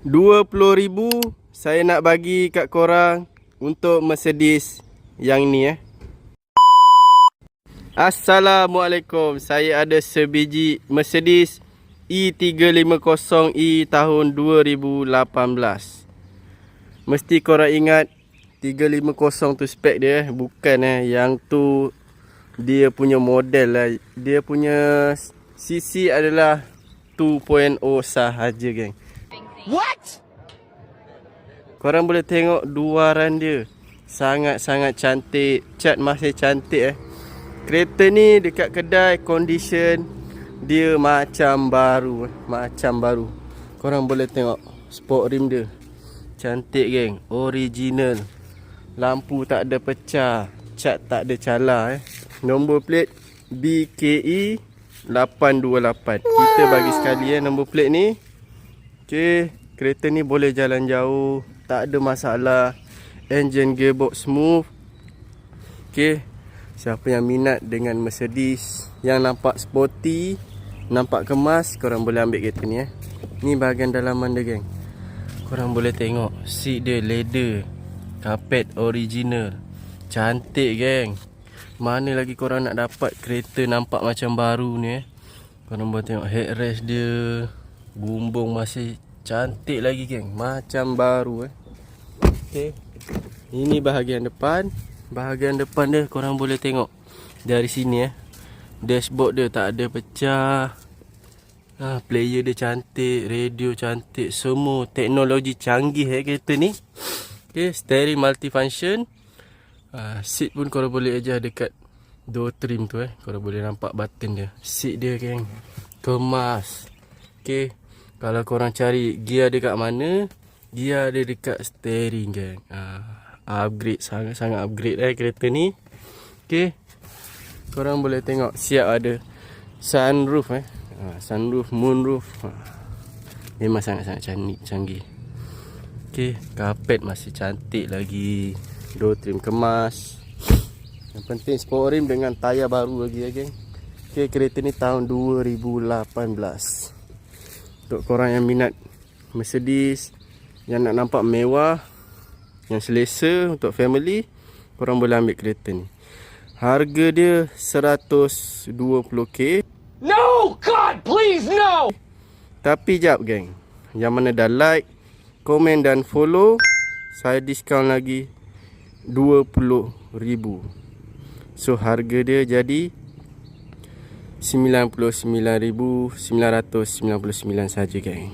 20,000 saya nak bagi kat korang untuk Mercedes yang ni Assalamualaikum. Saya ada sebiji Mercedes E350E tahun 2018. Mesti korang ingat 350 tu spek dia, bukan yang tu dia punya model lah. Dia punya CC adalah 2.0 sahaja, geng. What? Korang boleh tengok luaran dia, sangat-sangat cantik. Cat masih cantik Kereta ni dekat kedai condition dia macam baru, macam baru. Korang boleh tengok sport rim dia, cantik, geng. Original. Lampu tak ada pecah, cat tak ada cala Nombor plate BKE 828. Kita bagi sekali nombor plate ni. Okey, kereta ni boleh jalan jauh, tak ada masalah. Engine gearbox smooth. Okey, siapa yang minat dengan Mercedes yang nampak sporty, nampak kemas, korang boleh ambil kereta ni Ni bahagian dalaman dia, geng. Korang boleh tengok seat dia leather, carpet original. Cantik, geng. Mana lagi korang nak dapat kereta nampak macam baru ni Korang boleh tengok headrest dia, bumbung masih cantik lagi, geng. Macam baru Okey, ini bahagian depan. Bahagian depan dia korang boleh tengok dari sini dashboard dia tak ada pecah. Player dia cantik, radio cantik, semua teknologi canggih kereta ni. Okey, steering multifunction. Seat pun korang boleh ajar dekat door trim tu korang boleh nampak button dia. Seat dia, geng, kemas. Okey, kalau korang cari gear dia kat mana, gear dia dekat steering, geng. Upgrade, sangat-sangat upgrade kereta ni. Okey, korang boleh tengok siap ada sunroof sunroof, moonroof. Memang sangat-sangat canggih. Okey, karpet masih cantik lagi. Door trim kemas. Yang penting sport rim dengan tayar baru lagi, geng. Okey, kereta ni tahun 2018. Untuk korang yang minat Mercedes yang nak nampak mewah, yang selesa untuk family, korang boleh ambil kereta ni. Harga dia 120k. No, God, please, no! Tapi jap, geng. Yang mana dah like, komen dan follow, saya diskaun lagi 20,000. So harga dia jadi 99,999 saja, geng.